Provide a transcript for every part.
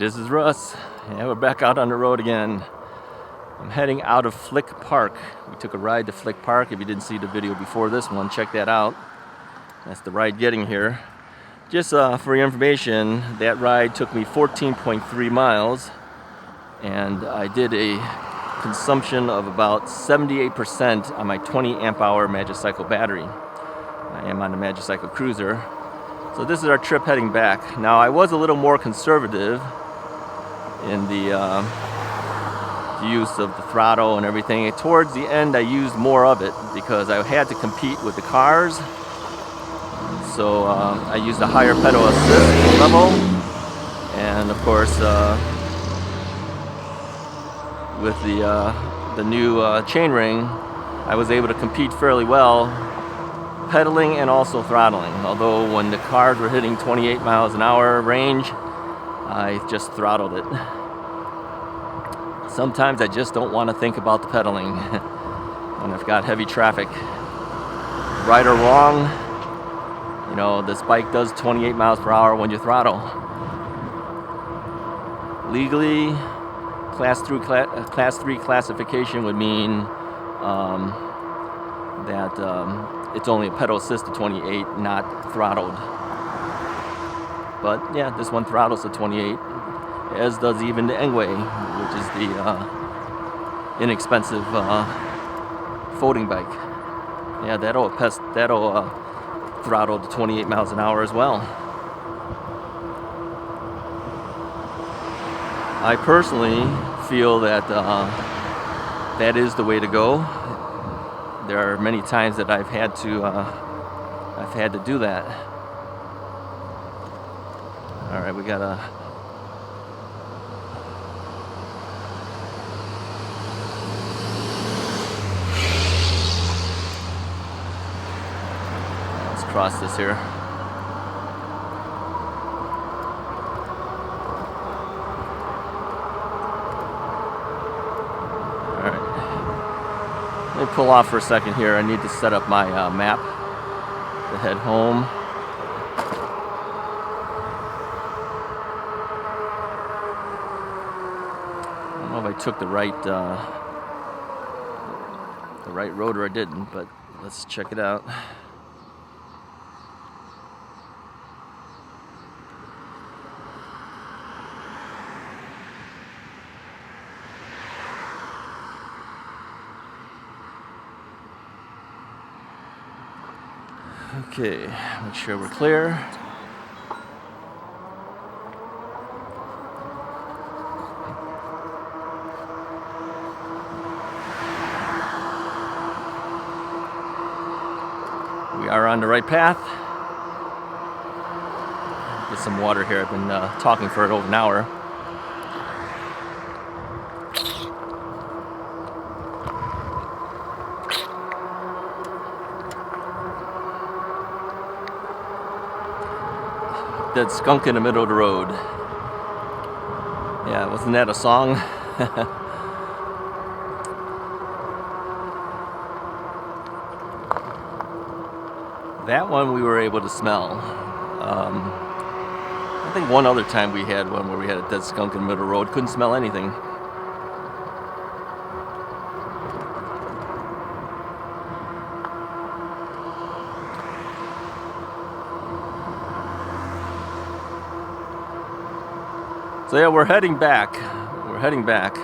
this is Russ. Yeah, we're back out on the road again. I'm heading out of Flick Park. We took a ride to Flick Park. If you didn't see the video before this one, check that out. That's the ride getting here. Just for your information, that ride took me 14.3 miles, and I did a consumption of about 78% on my 20 amp hour Magicycle battery. I am on the Magicycle Cruiser. So this is our trip heading back. Now I was a little more conservative in the use of the throttle and everything. Towards the end I used more of it because I had to compete with the cars. So I used a higher pedal assist level, and of course with the new Chainring I was able to compete fairly well, pedaling and also throttling. Although when the cars were hitting 28 miles an hour range, I just throttled it. Sometimes I just don't want to think about the pedaling when I've got heavy traffic. Right or wrong, you know, this bike does 28 miles per hour when you throttle. Legally, class 3 classification would mean that it's only a pedal assist to 28, not throttled. But yeah, this one throttles to 28, as does even the Engwe, which is the inexpensive folding bike. Yeah, that'll throttle to 28 miles an hour as well. I personally feel that that is the way to go. There are many times that I've had to do that. All right, we gotta. Let's cross this here. Let me pull off for a second here. I need to set up my map to head home. I don't know if I took the right road or I didn't, but let's check it out. Okay, make sure we're clear. We are on the right path. Get some water here. I've been talking for over an hour. Dead skunk in the middle of the road. Yeah, wasn't that a song? That one we were able to smell. I think one other time we had one where we had a dead skunk in the middle of the road. Couldn't smell anything. So yeah, we're heading back. We're heading back.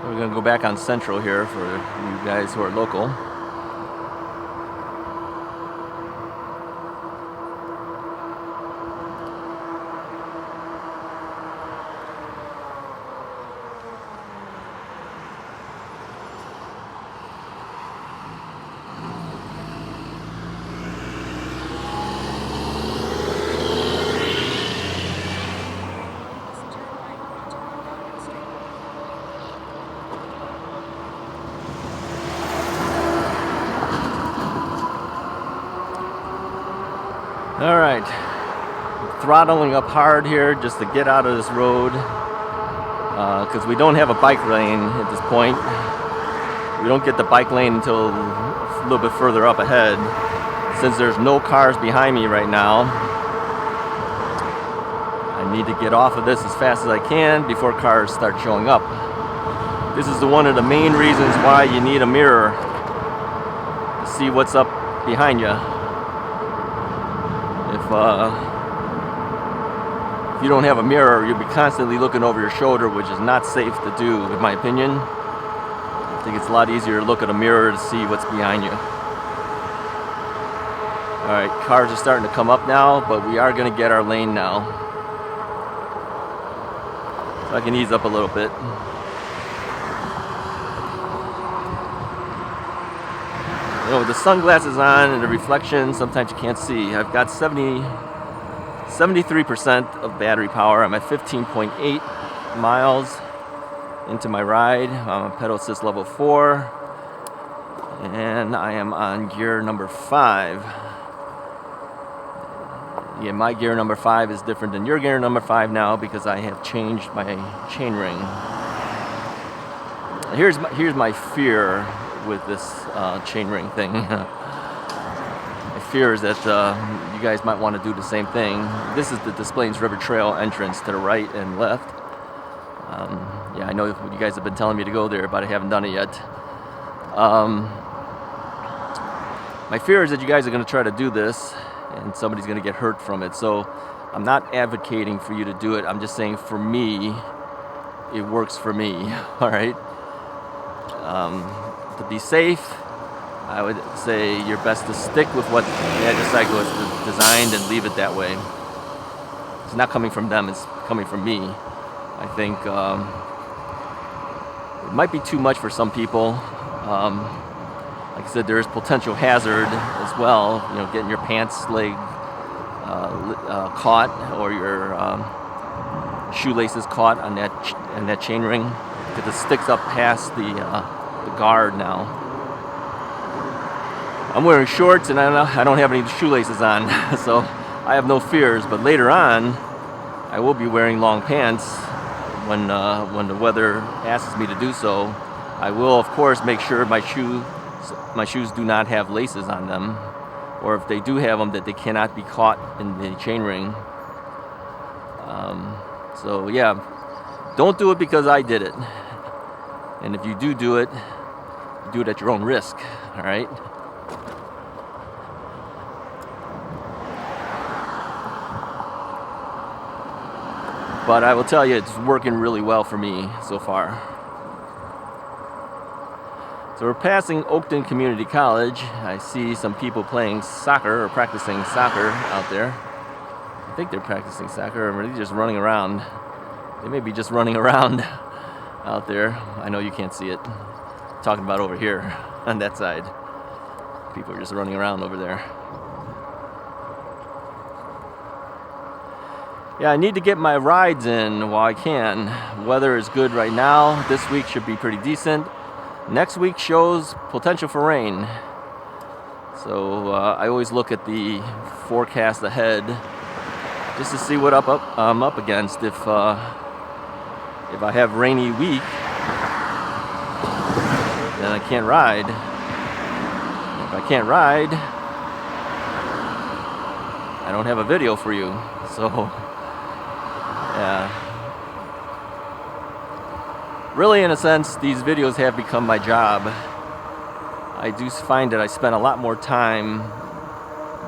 We're gonna go back on Central here for you guys who are local. All right, throttling up hard here just to get out of this road because we don't have a bike lane at this point. We don't get the bike lane until a little bit further up ahead. Since there's no cars behind me right now, I need to get off of this as fast as I can before cars start showing up. This is one of the main reasons why you need a mirror to see what's up behind you. If you don't have a mirror, you'll be constantly looking over your shoulder, which is not safe to do, in my opinion. I think it's a lot easier to look at a mirror to see what's behind you. Alright, cars are starting to come up now, but we are going to get our lane now. So I can ease up a little bit. You know, with the sunglasses on and the reflection, sometimes you can't see. I've got 73% of battery power. I'm at 15.8 miles into my ride. I'm on pedal assist level 4. And I am on gear number 5. Yeah, my gear number 5 is different than your gear number 5 now because I have changed my chainring. Here's my fear with this chainring thing. My fear is that you guys might want to do the same thing. This is the Des Plaines River Trail entrance to the right and left. Yeah, I know you guys have been telling me to go there, but I haven't done it yet. My fear is that you guys are going to try to do this and somebody's going to get hurt from it. So I'm not advocating for you to do it. I'm just saying for me, it works for me. All right. To be safe, I would say you're best to stick with what Magicycle has designed and leave it that way. It's not coming from them, it's coming from me. I think it might be too much for some people. Like I said, there is potential hazard as well. You know, getting your pants leg caught or your shoelaces caught on that chain ring because it sticks up past the guard now. I'm wearing shorts and I don't have any shoelaces on, so I have no fears. But later on, I will be wearing long pants when the weather asks me to do so. I will, of course, make sure my shoes do not have laces on them, or if they do have them, that they cannot be caught in the chain ring. So yeah, don't do it because I did it. And if you do it, do it at your own risk, all right? But I will tell you, it's working really well for me so far. So we're passing Oakton Community College. I see some people playing soccer or practicing soccer out there. I think they're practicing soccer, or they're just running around. They may be just running around out there. I know you can't see it. I'm talking about over here on that side. People are just running around over there. Yeah, I need to get my rides in while I can. Weather is good right now. This week should be pretty decent. Next week shows potential for rain. So I always look at the forecast ahead just to see what I'm up against. If I have rainy week, then I can't ride. If I can't ride, I don't have a video for you. So yeah. Really, in a sense, these videos have become my job. I do find that I spend a lot more time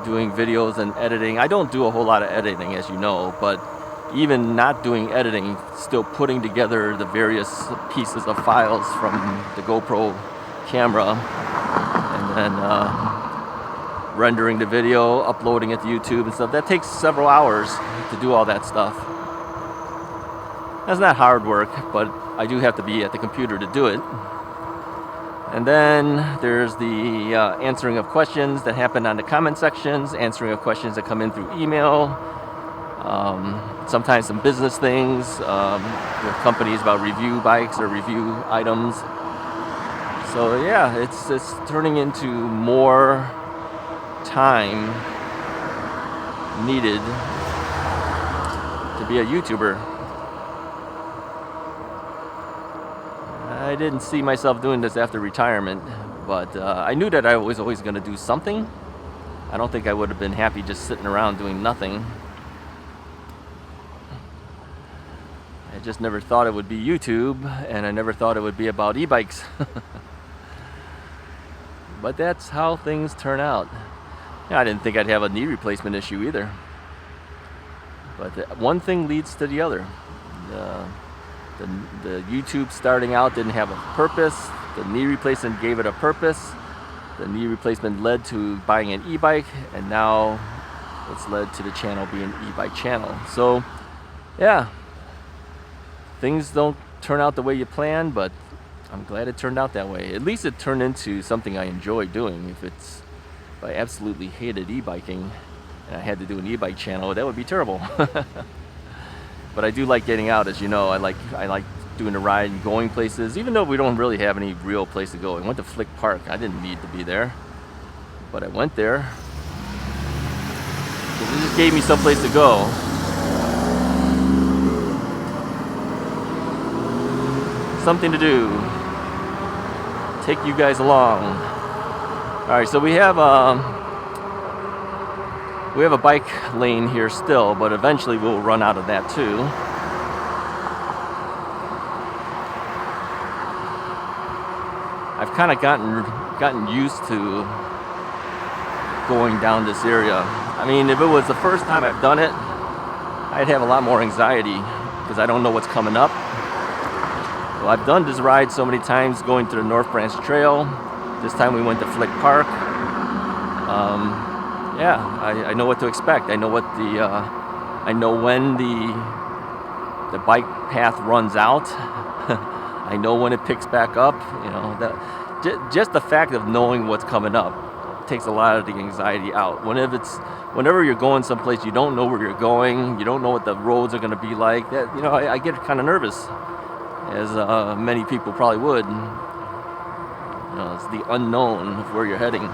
doing videos and editing. I don't do a whole lot of editing, as you know, but even not doing editing, still putting together the various pieces of files from the GoPro camera and then rendering the video, uploading it to YouTube and stuff. That takes several hours to do all that stuff. That's not hard work, but I do have to be at the computer to do it. And then there's the answering of questions that happen on the comment sections, answering of questions that come in through email, sometimes some business things with companies about review bikes or review items. So yeah, it's turning into more time needed to be a YouTuber. I didn't see myself doing this after retirement, but I knew that I was always going to do something. I don't think I would have been happy just sitting around doing nothing. I just never thought it would be YouTube, and I never thought it would be about e-bikes. But that's how things turn out. Yeah, I didn't think I'd have a knee replacement issue either. But one thing leads to the other. The YouTube starting out didn't have a purpose. The knee replacement gave it a purpose. The knee replacement led to buying an e-bike, and now it's led to the channel being an e-bike channel. So, yeah, things don't turn out the way you plan, but I'm glad it turned out that way. At least it turned into something I enjoy doing. If I absolutely hated e-biking and I had to do an e-bike channel, that would be terrible. But I do like getting out, as you know. I like doing a ride and going places, even though we don't really have any real place to go. I went to Flick Park. I didn't need to be there, but I went there because it just gave me someplace to go. Something to do. Take you guys along. All right, so we have a bike lane here still, but eventually we'll run out of that too. I've kind of gotten used to going down this area. I mean, if it was the first time I've done it, I'd have a lot more anxiety because I don't know what's coming up. Well, I've done this ride so many times, going to the North Branch Trail. This time we went to Flick Park. Yeah, I know what to expect. I know what I know when the bike path runs out. I know when it picks back up. You know, just the fact of knowing what's coming up takes a lot of the anxiety out. Whenever you're going someplace, you don't know where you're going. You don't know what the roads are going to be like. That, you know, I get kind of nervous, as many people probably would. You know, it's the unknown of where you're heading.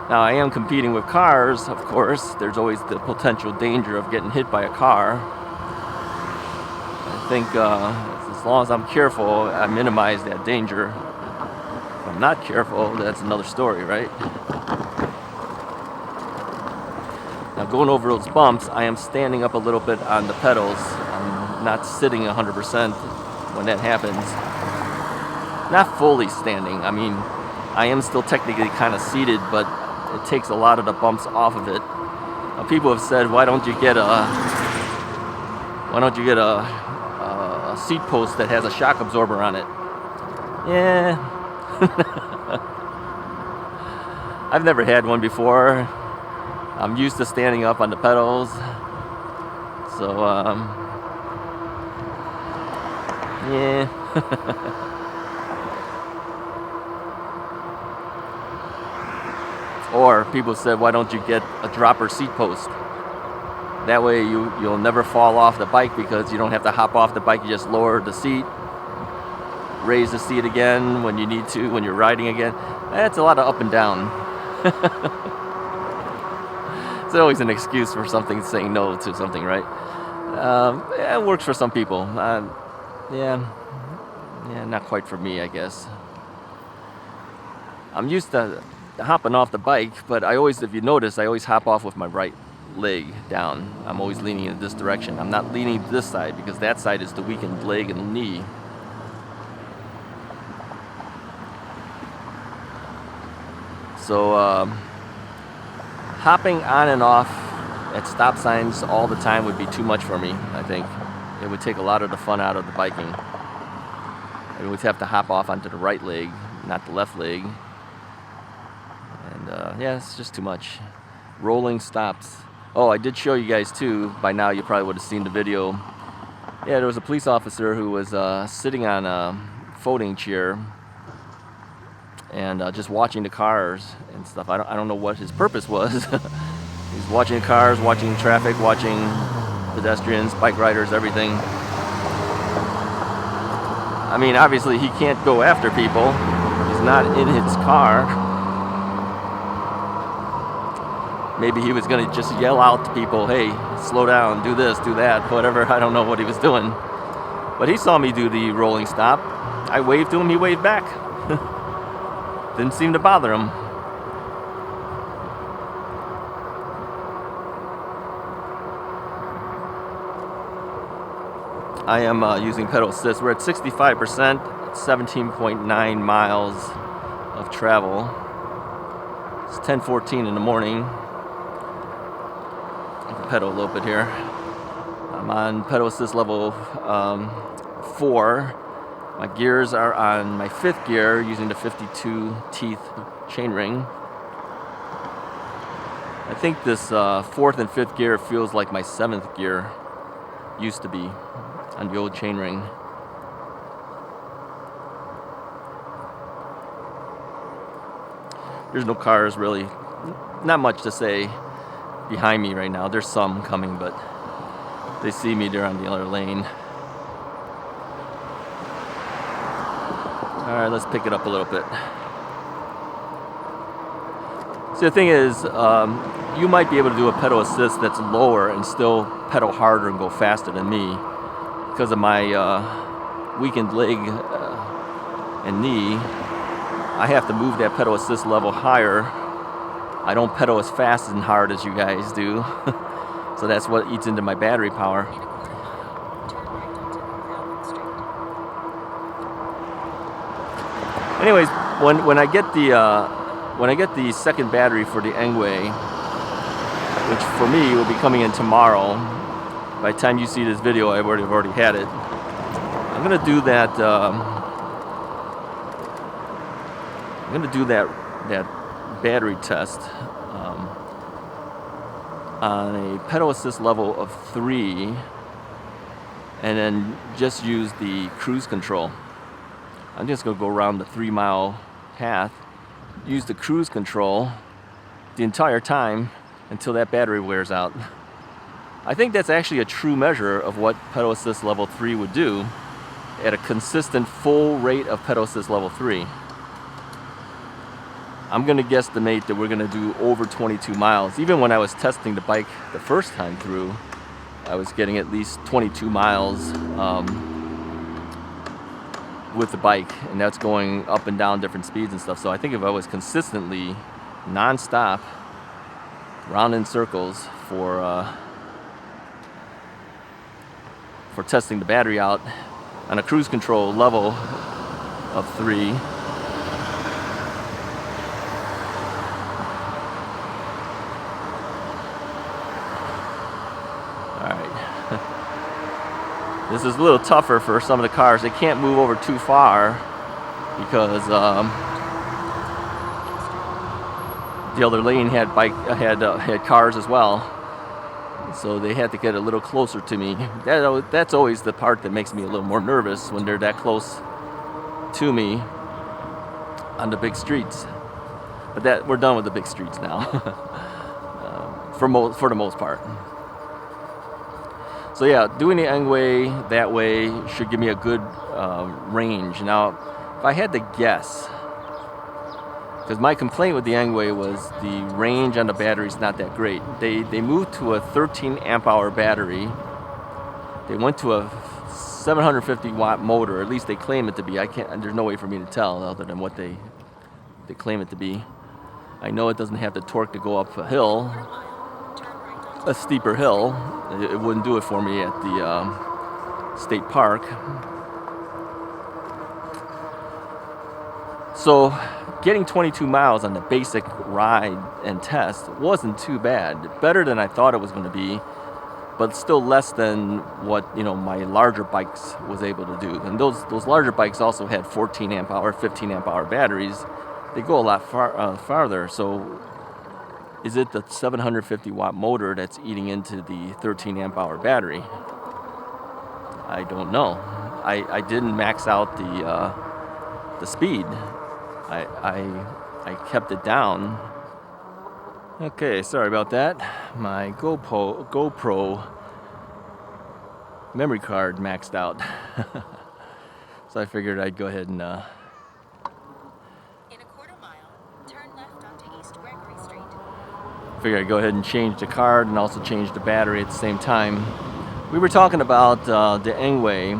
Now, I am competing with cars, of course. There's always the potential danger of getting hit by a car. I think as long as I'm careful, I minimize that danger. If I'm not careful, that's another story, right? Now, going over those bumps, I am standing up a little bit on the pedals. I'm not sitting 100% when that happens. Not fully standing. I mean, I am still technically kind of seated, but it takes a lot of the bumps off of it. People have said, why don't you get a seat post that has a shock absorber on it? Yeah. I've never had one before. I'm used to standing up on the pedals. So, yeah. Or people said, why don't you get a dropper seat post? That way you'll never fall off the bike because you don't have to hop off the bike. You just lower the seat, raise the seat again when you need to, when you're riding again. That's a lot of up and down. It's always an excuse for something, saying no to something, right? It works for some people. Yeah, not quite for me, I guess. I'm used to hopping off the bike, but I always, if you notice, I always hop off with my right leg down. I'm always leaning in this direction. I'm not leaning to this side because that side is the weakened leg and knee. So hopping on and off at stop signs all the time would be too much for me, I think. It would take a lot of the fun out of the biking. I would have to hop off onto the right leg, not the left leg. And yeah, it's just too much. Rolling stops. Oh, I did show you guys too. By now you probably would have seen the video. Yeah, there was a police officer who was sitting on a folding chair and just watching the cars and stuff. I don't know what his purpose was. He's watching cars, watching traffic, watching pedestrians, bike riders, everything. I mean, obviously he can't go after people. He's not in his car. maybe he was going to just yell out to people, hey, slow down, do this, do that, whatever. I don't know what he was doing. But he saw me do the rolling stop. I waved to him, he waved back. Didn't seem to bother him. I am using pedal assist. We're at 65%, 17.9 miles of travel. It's 10:14 in the morning. I can pedal a little bit here. I'm on pedal assist level 4. My gears are on my 5th gear using the 52 teeth chainring. I think this 4th and 5th gear feels like my 7th gear used to be on the old chainring. There's no cars really, not much to say behind me right now. There's some coming, but they see me, they're on the other lane. All right, let's pick it up a little bit. So the thing is, you might be able to do a pedal assist that's lower and still pedal harder and go faster than me. Because of my weakened leg and knee, I have to move that pedal assist level higher. I don't pedal as fast and hard as you guys do. So that's what eats into my battery power. Anyways, when I get the second battery for the Engwe, which for me will be coming in tomorrow. By the time you see this video, I've already had it. I'm gonna do that. I'm gonna do that battery test on a pedal assist level of 3, and then just use the cruise control. I'm just gonna go around the 3-mile path, use the cruise control the entire time until that battery wears out. I think that's actually a true measure of what pedal assist level 3 would do at a consistent full rate of pedal assist level 3. I'm going to guesstimate that we're going to do over 22 miles. Even when I was testing the bike the first time through, I was getting at least 22 miles with the bike, and that's going up and down different speeds and stuff. So I think if I was consistently non-stop, round in circles for testing the battery out on a cruise control level of 3, this is a little tougher for some of the cars. They can't move over too far because the other lane had cars as well, so they had to get a little closer to me. That's always the part that makes me a little more nervous, when they're that close to me on the big streets. But we're done with the big streets now, for the most part. So yeah, doing the Engwe that way should give me a good range. Now, if I had to guess, because my complaint with the Engwe was the range on the battery is not that great. They moved to a 13 amp hour battery. They went to a 750 watt motor, at least they claim it to be. There's no way for me to tell other than what they claim it to be. I know it doesn't have the torque to go up a hill, a steeper hill. It wouldn't do it for me at the state park. So getting 22 miles on the basic ride and test wasn't too bad. Better than I thought it was going to be, but still less than what my larger bikes was able to do. And those larger bikes also had 14 amp hour, 15 amp hour batteries. They go a lot farther. So is it the 750 watt motor that's eating into the 13 amp hour battery? I don't know. I didn't max out the speed. I kept it down. Okay, sorry about that. My GoPro memory card maxed out. So I figured I'd go ahead and Figured I'd go ahead and change the card and also change the battery at the same time. We were talking about the Engwe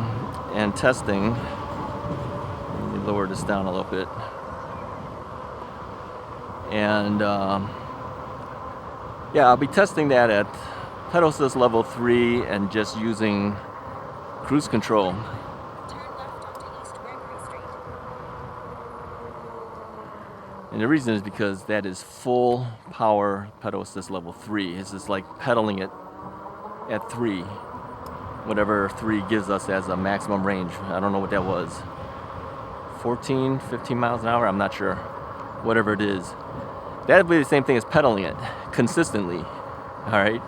and testing. Let me lower this down a little bit. And yeah, I'll be testing that at pedal assist level 3 and just using cruise control. And the reason is because that is full power pedal assist level 3. It's just like pedaling it at 3. Whatever 3 gives us as a maximum range. I don't know what that was. 14, 15 miles an hour? I'm not sure. Whatever it is. That would be the same thing as pedaling it consistently. Alright?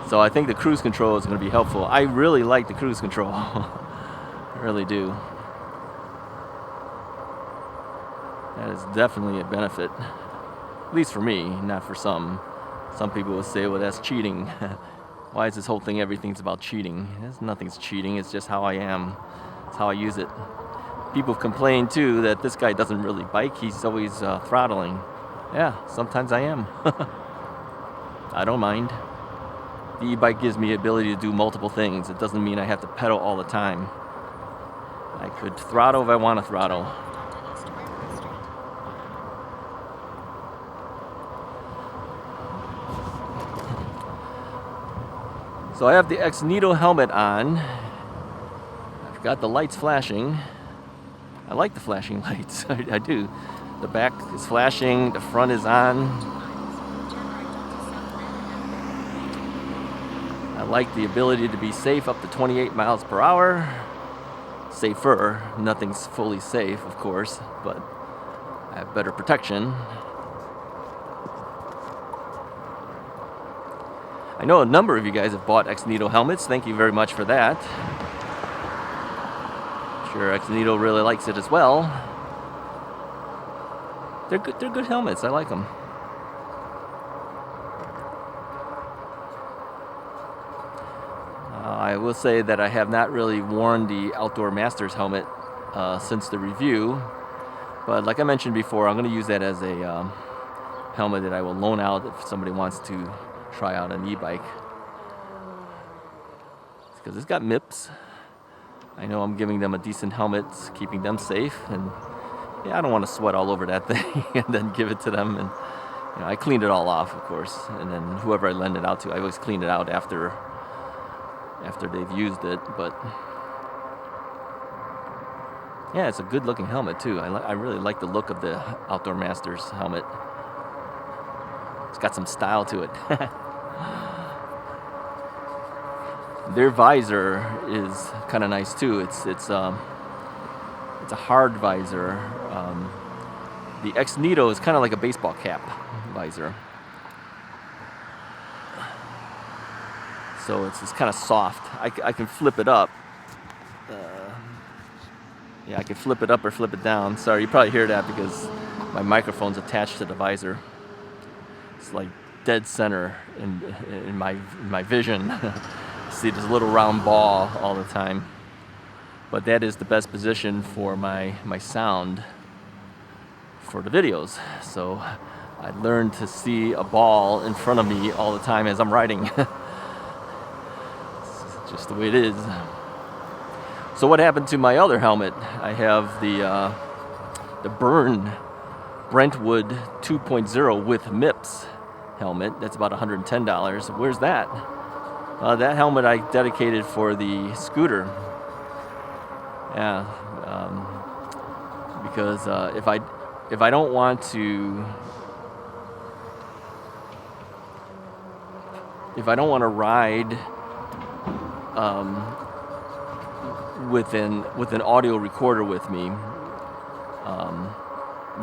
So I think the cruise control is going to be helpful. I really like the cruise control. I really do. That is definitely a benefit. At least for me, not for some. Some people will say, well, that's cheating. Why is this whole thing, everything's about cheating? Nothing's cheating, it's just how I am. It's how I use it. People have complained too that this guy doesn't really bike, he's always throttling. Yeah, sometimes I am. I don't mind. The e-bike gives me the ability to do multiple things. It doesn't mean I have to pedal all the time. I could throttle if I want to throttle. So I have the X-Needle helmet on. I've got the lights flashing. I like the flashing lights. I do. The back is flashing, the front is on. I like the ability to be safe up to 28 miles per hour. Safer. Nothing's fully safe, of course, but I have better protection. I know a number of you guys have bought X-Needle helmets. Thank you very much for that. I'm sure X-Needle really likes it as well. They're good helmets. I like them. I will say that I have not really worn the Outdoor Masters helmet since the review. But like I mentioned before, I'm going to use that as a helmet that I will loan out if somebody wants to try out an e-bike, because it's got Mips. I know I'm giving them a decent helmet, keeping them safe, and yeah, I don't want to sweat all over that thing and then give it to them. And you know, I cleaned it all off, of course, and then whoever I lend it out to, I always clean it out after they've used it. But yeah, it's a good looking helmet too. I really like the look of the Outdoor Masters helmet. It's got some style to it. Their visor is kind of nice too. It's a hard visor. The X-Needle is kind of like a baseball cap visor. So it's kind of soft. I can flip it up. Yeah, I can flip it up or flip it down. Sorry, you probably hear that because my microphone's attached to the visor. It's like dead center in my vision. See this little round ball all the time. But that is the best position for my sound for the videos. So I learned to see a ball in front of me all the time as I'm riding. It's just the way it is. So what happened to my other helmet? I have the Burn Brentwood 2.0 with Mips helmet. That's about $110. Where's that? That helmet I dedicated for the scooter. Yeah, because if I don't want to ride with an audio recorder with me,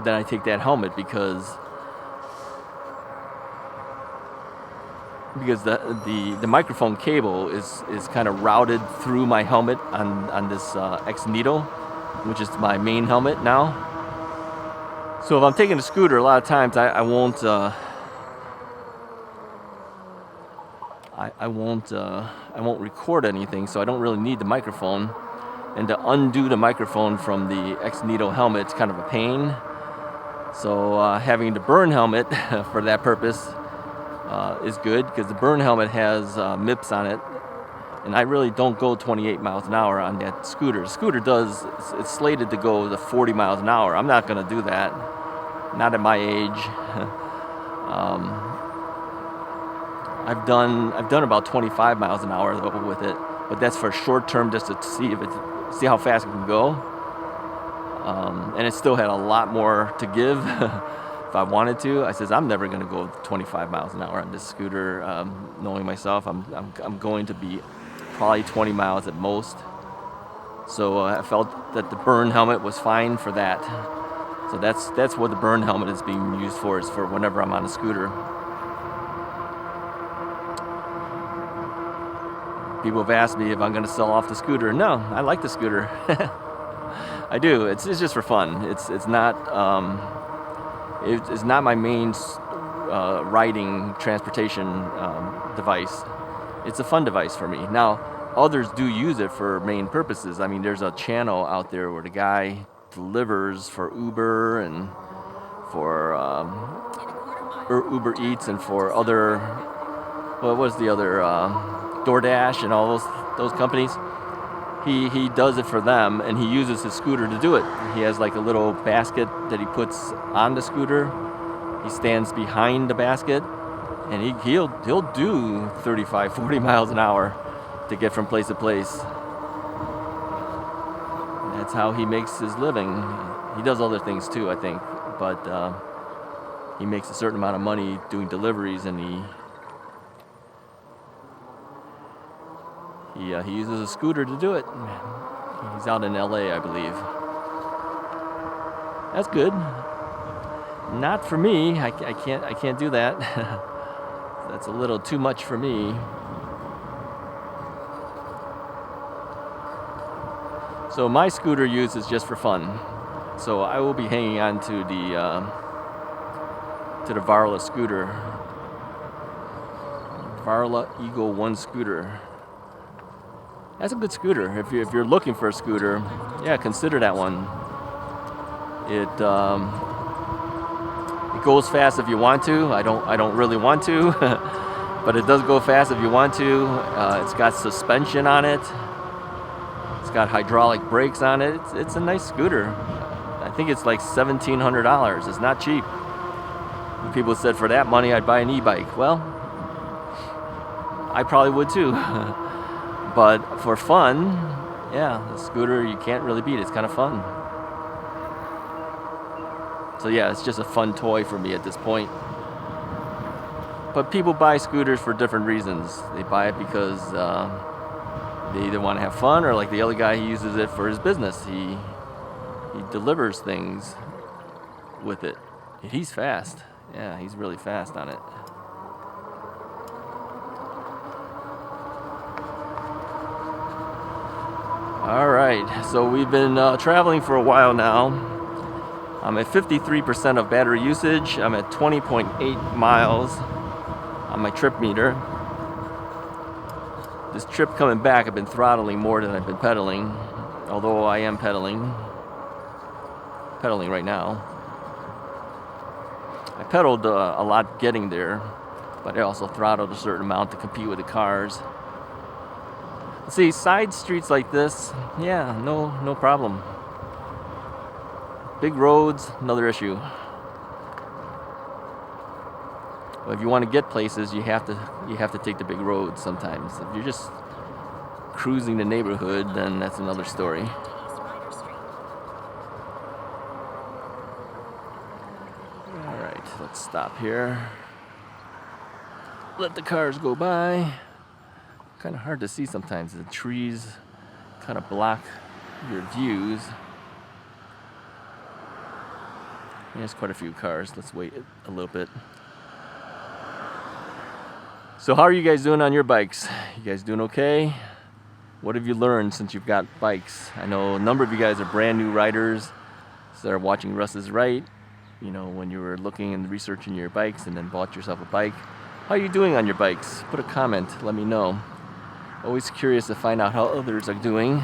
then I take that helmet because the microphone cable is kind of routed through my helmet on this X-Needle, which is my main helmet now. So if I'm taking a scooter, a lot of times I won't record anything, so I don't really need the microphone. And to undo the microphone from the X-Needle helmet is kind of a pain. So having the Burn helmet for that purpose is good because the burn helmet has Mips on it, and I really don't go 28 miles an hour on that scooter. The scooter does, it's slated to go to 40 miles an hour. I'm not going to do that, not at my age. I've done about 25 miles an hour though with it, but that's for short term, just to see how fast it can go. And it still had a lot more to give if I wanted to. I says I'm never going to go 25 miles an hour on this scooter. Knowing myself, I'm going to be probably 20 miles at most. So I felt that the burn helmet was fine for that. So that's what the burn helmet is being used for, is for whenever I'm on a scooter. People have asked me if I'm going to sell off the scooter. No, I like the scooter. I do. It's just for fun. It's not my main riding transportation device. It's a fun device for me. Now, others do use it for main purposes. I mean, there's a channel out there where the guy delivers for Uber and for Uber Eats and for other, what was the other, DoorDash and all those companies. He does it for them, and he uses his scooter to do it. He has like a little basket that he puts on the scooter. He stands behind the basket, and he'll do 35, 40 miles an hour to get from place to place. That's how he makes his living. He does other things too, I think, but he makes a certain amount of money doing deliveries, and he uses a scooter to do it. He's out in LA, I believe. That's good. Not for me. I can't do that. That's a little too much for me. So my scooter use is just for fun. So I will be hanging on to the Varla scooter. Varla Eagle 1 scooter. That's a good scooter. If you're looking for a scooter, yeah, consider that one. It goes fast if you want to. I don't really want to, but it does go fast if you want to. It's got suspension on it. It's got hydraulic brakes on it. It's a nice scooter. I think it's like $1,700. It's not cheap. People said for that money I'd buy an e-bike. Well, I probably would too. But for fun, yeah, the scooter you can't really beat. It's kind of fun. So yeah, it's just a fun toy for me at this point. But people buy scooters for different reasons. They buy it because they either want to have fun, or like the other guy, he uses it for his business. He delivers things with it. He's fast. Yeah, he's really fast on it. All right, so we've been traveling for a while now. I'm at 53% of battery usage. I'm at 20.8 miles on my trip meter. This trip coming back, I've been throttling more than I've been pedaling, although I am pedaling right now. I pedaled a lot getting there, but I also throttled a certain amount to compete with the cars. See, side streets like this, yeah, no problem. Big roads, another issue. But if you want to get places, you have to take the big roads sometimes. If you're just cruising the neighborhood, then that's another story. All right, let's stop here. Let the cars go by. Kind of hard to see sometimes. The trees kind of block your views. There's quite a few cars. Let's wait a little bit. So how are you guys doing on your bikes? You guys doing okay? What have you learned since you've got bikes? I know a number of you guys are brand new riders that are watching Russ's Right. You know, when you were looking and researching your bikes and then bought yourself a bike. How are you doing on your bikes? Put a comment, let me know. Always curious to find out how others are doing.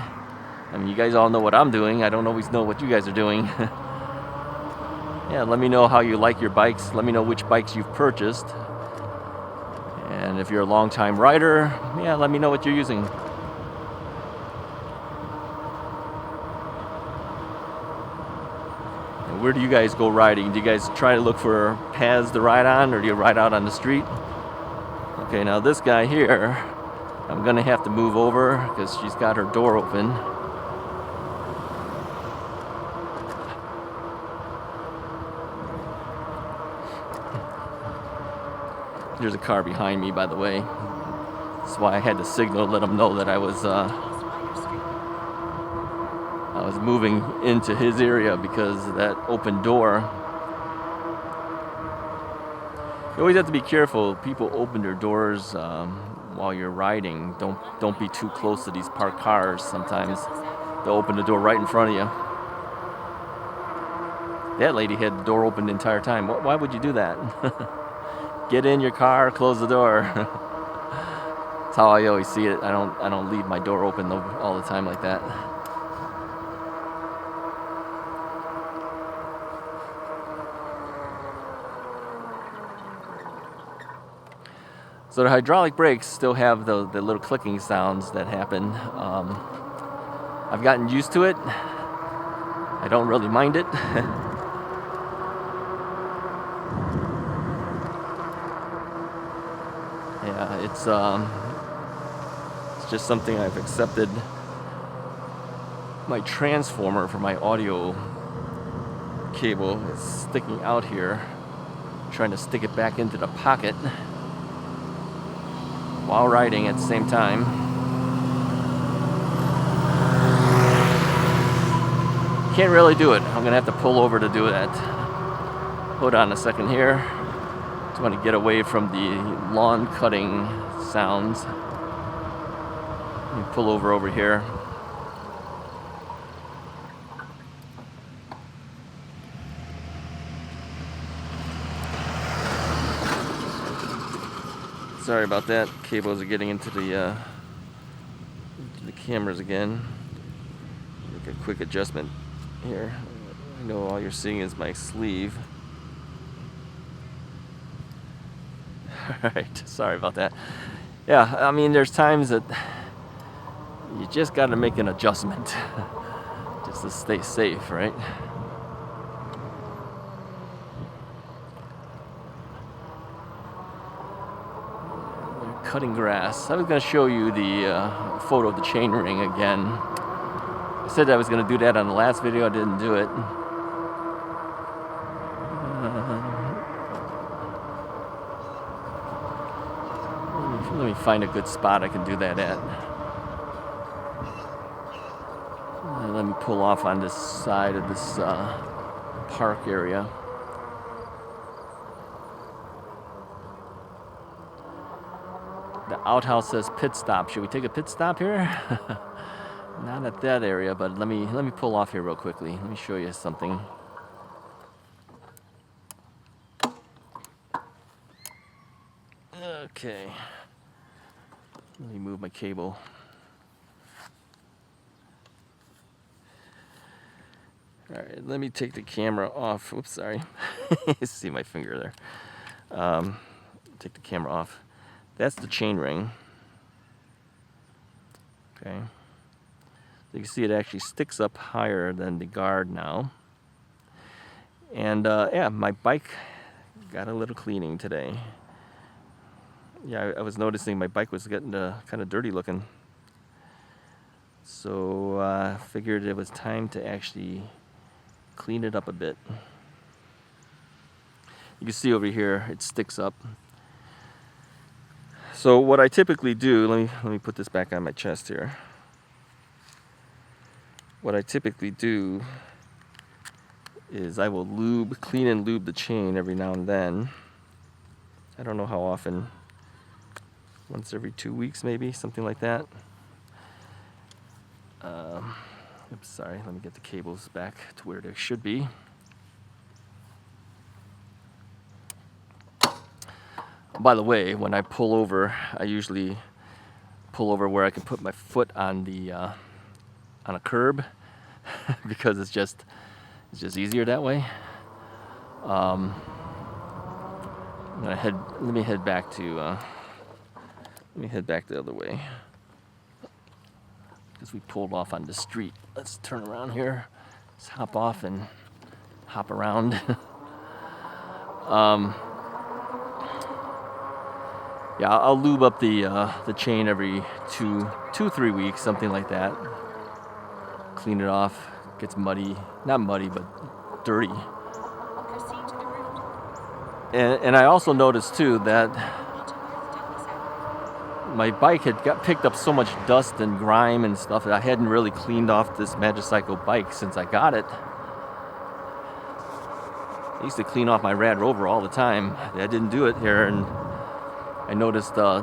I mean, you guys all know what I'm doing. I don't always know what you guys are doing. Yeah, let me know how you like your bikes. Let me know which bikes you've purchased. And if you're a long-time rider, yeah, let me know what you're using. And where do you guys go riding? Do you guys try to look for paths to ride on, or do you ride out on the street? Okay, now this guy here, I'm gonna have to move over because she's got her door open. There's a car behind me, by the way. That's why I had to signal to let them know that I was moving into his area because of that open door. You always have to be careful. People open their doors while you're riding. Don't be too close to these parked cars. Sometimes they'll open the door right in front of you. That lady had the door open the entire time. Why would you do that? Get in your car, close the door. That's how I always see it. I don't leave my door open all the time like that. So the hydraulic brakes still have the little clicking sounds that happen. I've gotten used to it. I don't really mind it. Yeah, it's just something I've accepted. My transformer for my audio cable is sticking out here. I'm trying to stick it back into the pocket while riding at the same time. Can't really do it. I'm gonna have to pull over to do that. Hold on a second here. Just want to get away from the lawn cutting sounds. Let me pull over here. Sorry about that. Cables are getting into the cameras again. Make a quick adjustment here. I know all you're seeing is my sleeve. Alright, sorry about that. Yeah, I mean, there's times that you just got to make an adjustment just to stay safe, right? Cutting grass. I was going to show you the photo of the chainring again. I said I was going to do that on the last video. I didn't do it. Let me find a good spot I can do that at. Let me pull off on this side of this park area. The outhouse says pit stop. Should we take a pit stop here? Not at that area, but let me pull off here real quickly. Let me show you something. Okay. Let me move my cable. All right, let me take the camera off. Oops, sorry. See my finger there. Take the camera off. That's the chainring. Okay. So you can see it actually sticks up higher than the guard now. And yeah, my bike got a little cleaning today. Yeah, I was noticing my bike was getting kind of dirty looking. So I figured it was time to actually clean it up a bit. You can see over here it sticks up. So what I typically do, let me put this back on my chest here. What I typically do is I will clean and lube the chain every now and then. I don't know how often. Once every 2 weeks maybe, something like that. Oops, sorry, let me get the cables back to where they should be. By the way, when I pull over, I usually pull over where I can put my foot on the on a curb because it's just easier that way. I'm gonna let me head back to Let me head back the other way, because we pulled off on the street. Let's turn around here. Let's hop off and hop around. Yeah, I'll lube up the chain every 3 weeks, something like that. Clean it off. It gets muddy, not muddy, but dirty. And I also noticed too that my bike had picked up so much dust and grime and stuff that I hadn't really cleaned off this Magicycle bike since I got it. I used to clean off my Rad Rover all the time. I didn't do it here, and I noticed, the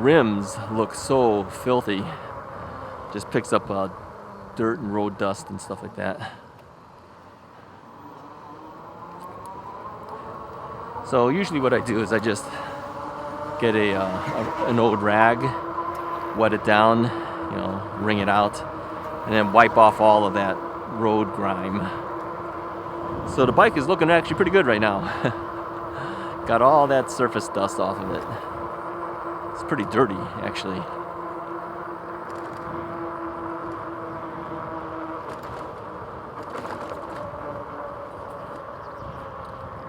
rims look so filthy. Just picks up dirt and road dust and stuff like that. So usually what I do is I just get an old rag, wet it down, wring it out, and then wipe off all of that road grime. So the bike is looking actually pretty good right now. Got all that surface dust off of it. It's pretty dirty, actually.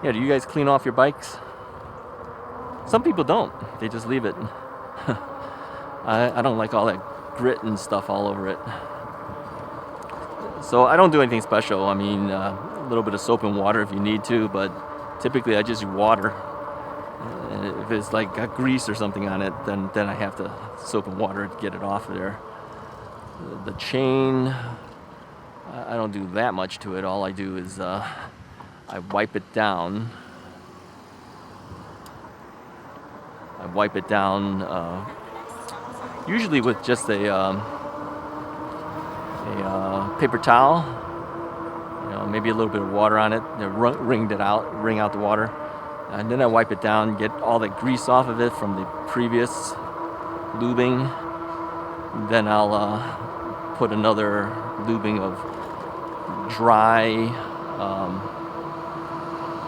Yeah, do you guys clean off your bikes? Some people don't. They just leave it. I don't like all that grit and stuff all over it. So I don't do anything special. I mean, a little bit of soap and water if you need to, but typically I just use water. And if it's like got grease or something on it, then I have to soap and water to get it off of there. The chain, I don't do that much to it. All I do is I wipe it down. Usually with just a paper towel, maybe a little bit of water on it. Wring out the water, and then I wipe it down, get all the grease off of it from the previous lubing. Then I'll put another lubing of dry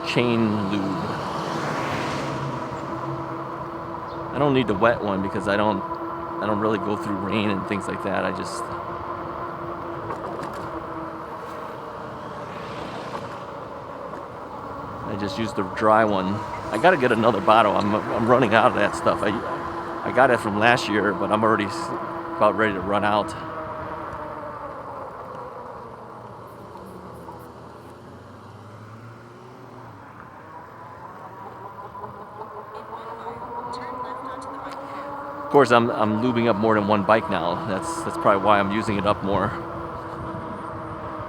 chain lube. I don't need the wet one because I don't really go through rain and things like that. I just use the dry one. I gotta get another bottle. I'm running out of that stuff. I got it from last year, but I'm already about ready to run out. Of course, I'm lubing up more than one bike now. That's probably why I'm using it up more.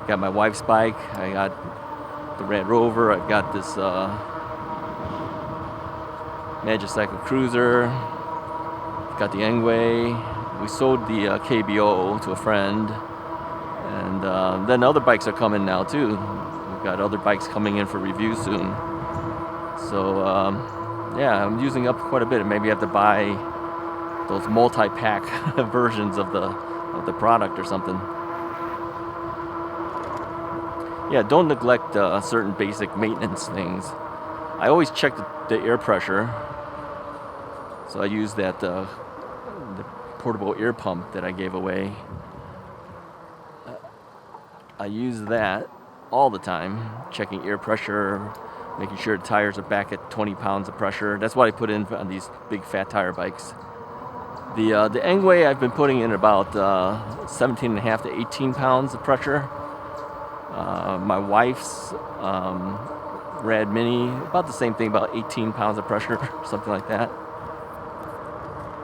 Got my wife's bike. I got the Rad Rover. I've got this Magicycle Cruiser. Got the Engwe. We sold the KBO to a friend, and then other bikes are coming now too. We've got other bikes coming in for review soon. So yeah, I'm using up quite a bit. Maybe I have to buy those multi-pack versions of the product or something. Yeah, don't neglect certain basic maintenance things. I always check the air pressure. So I use that the portable air pump that I gave away. I use that all the time, checking air pressure, making sure the tires are back at 20 pounds of pressure. That's what I put in on these big fat tire bikes. The Engwe I've been putting in about 17.5 to 18 pounds of pressure. My wife's Rad Mini, about the same thing, about 18 pounds of pressure, something like that.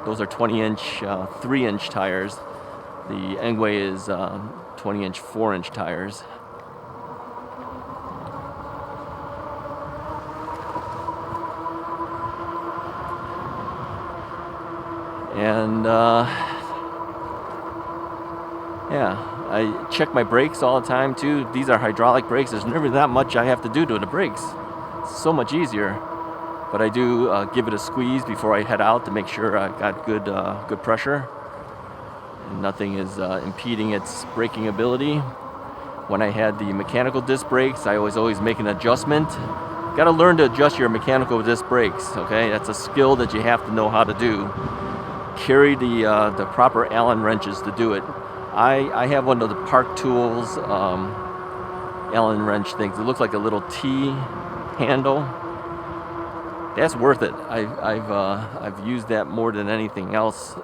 Those are 20-inch, 3-inch tires. The Engwe is 20-inch, 4-inch tires. And yeah, I check my brakes all the time too. These are hydraulic brakes. There's never that much I have to do to the brakes. It's so much easier. But I do give it a squeeze before I head out to make sure I got good pressure. And nothing is impeding its braking ability. When I had the mechanical disc brakes, I was always make an adjustment. Got to learn to adjust your mechanical disc brakes, okay? That's a skill that you have to know how to do. carry the proper Allen wrenches to do it. I have one of the Park Tools Allen wrench things. It looks like a little T handle. That's worth it. I've used that more than anything else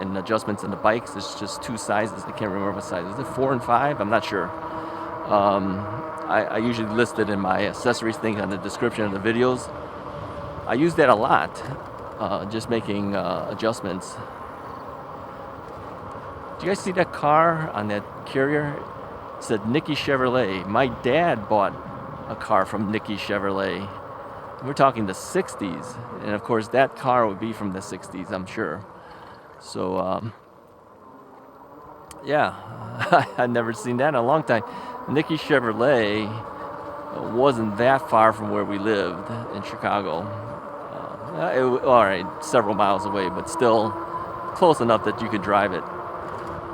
in adjustments in the bikes. It's just two sizes. I can't remember what size. Is it 4 and 5? I'm not sure. I usually list it in my accessories thing on the description of the videos. I use that a lot, just making adjustments. Do you guys see that car on that carrier? It said Nicky Chevrolet. My dad bought a car from Nicky Chevrolet. We're talking the 60s. And of course that car would be from the 60s, I'm sure. So, yeah, I've never seen that in a long time. Nicky Chevrolet wasn't that far from where we lived in Chicago. All right, several miles away, but still close enough that you could drive it.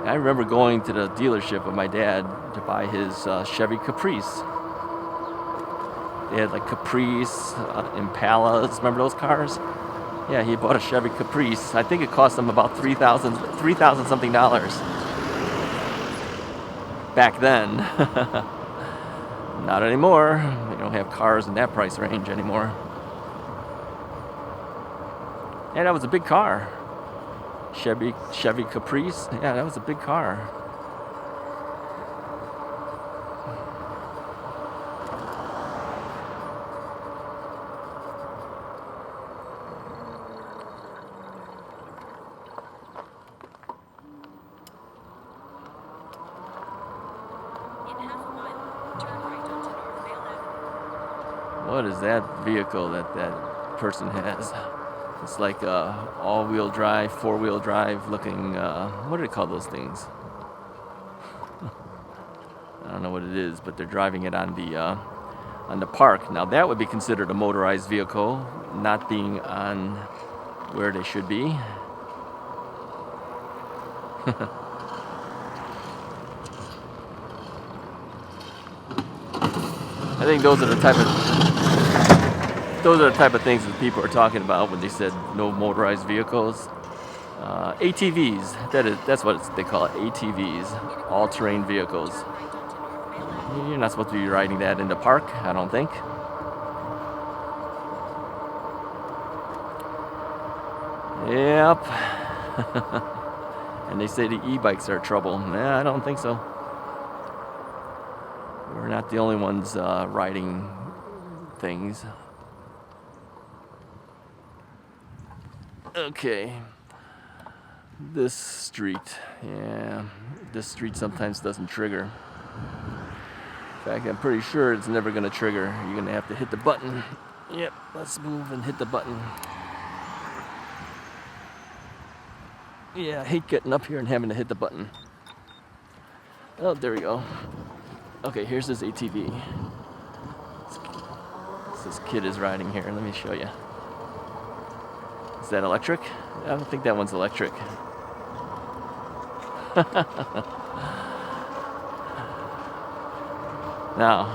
I remember going to the dealership with my dad to buy his Chevy Caprice. They had like Caprice, Impalas. Remember those cars? Yeah, he bought a Chevy Caprice. I think it cost him about $3,000 something back then. Not anymore. We don't have cars in that price range anymore. Yeah, that was a big car. Chevy Caprice. Yeah, that was a big car. What is that vehicle that person has? It's like all-wheel drive, four-wheel drive looking, what do they call those things? I don't know what it is, but they're driving it on the park. Now that would be considered a motorized vehicle, not being on where they should be. I think those are the type of things that people are talking about when they said no motorized vehicles. ATVs, that's what they call it, ATVs, all-terrain vehicles. You're not supposed to be riding that in the park, I don't think. Yep. And they say the e-bikes are trouble. Nah, I don't think so. We're not the only ones riding things. Okay. This street. Yeah. This street sometimes doesn't trigger. In fact, I'm pretty sure it's never going to trigger. You're going to have to hit the button. Yep. Let's move and hit the button. Yeah, I hate getting up here and having to hit the button. Oh, there we go. Okay, here's this ATV. This kid is riding here. Let me show you. Is that electric? I don't think that one's electric. Now,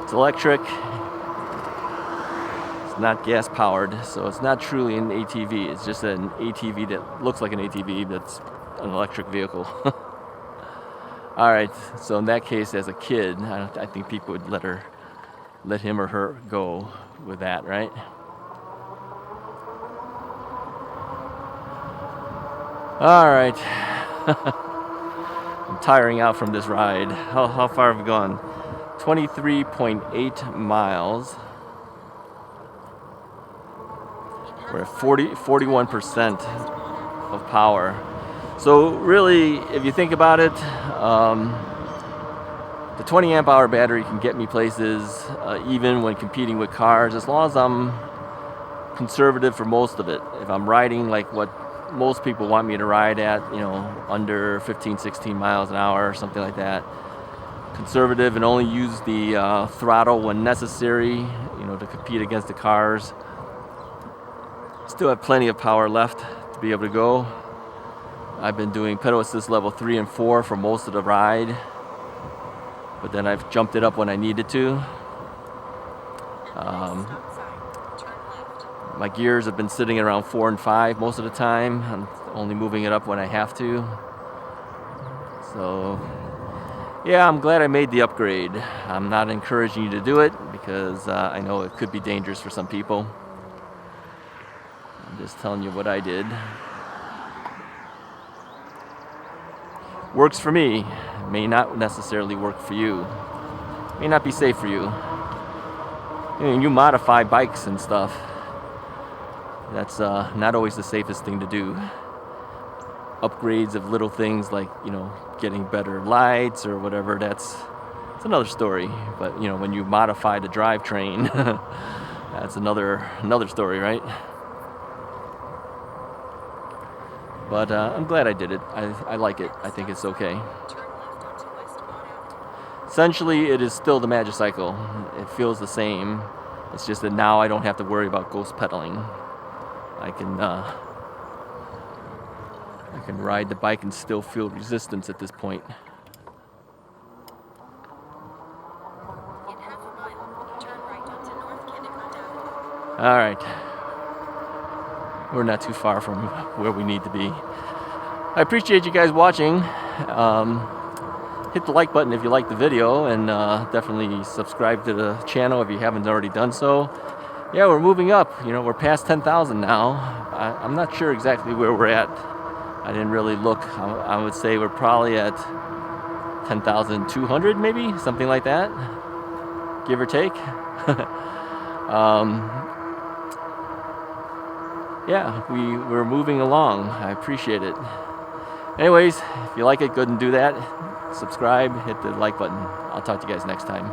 it's electric. It's not gas powered, so it's not truly an ATV. It's just an ATV that looks like an ATV that's an electric vehicle. All right, so in that case, as a kid, I think people would let him or her go with that, right? All right. I'm tiring out from this ride. How far have we gone? 23.8 miles. We're at 41% of power. So really, if you think about it, the 20 amp hour battery can get me places even when competing with cars, as long as I'm conservative for most of it. If I'm riding like what most people want me to ride at, under 15, 16 miles an hour or something like that. Conservative and only use the throttle when necessary, to compete against the cars. Still have plenty of power left to be able to go. I've been doing pedal assist level 3 and 4 for most of the ride, but then I've jumped it up when I needed to. My gears have been sitting around 4 and 5 most of the time. I'm only moving it up when I have to. So yeah, I'm glad I made the upgrade. I'm not encouraging you to do it because I know it could be dangerous for some people. I'm just telling you what I did. Works for me, may not necessarily work for you. May not be safe for you. You modify bikes and stuff. That's not always the safest thing to do. Upgrades of little things like, getting better lights or whatever, it's another story. But when you modify the drivetrain, that's another story, right? But I'm glad I did it. I like it. I think it's okay. Essentially, it is still the Magicycle. It feels the same. It's just that now I don't have to worry about ghost pedaling. I can ride the bike and still feel resistance at this point. All right. We're not too far from where we need to be. I appreciate you guys watching. Hit the like button if you like the video, and definitely subscribe to the channel if you haven't already done so. Yeah, we're moving up. We're past 10,000 now. I'm not sure exactly where we're at. I didn't really look. I would say we're probably at 10,200 maybe, something like that, give or take. Yeah, we're moving along. I appreciate it. Anyways, if you like it, go ahead and do that. Subscribe, hit the like button. I'll talk to you guys next time.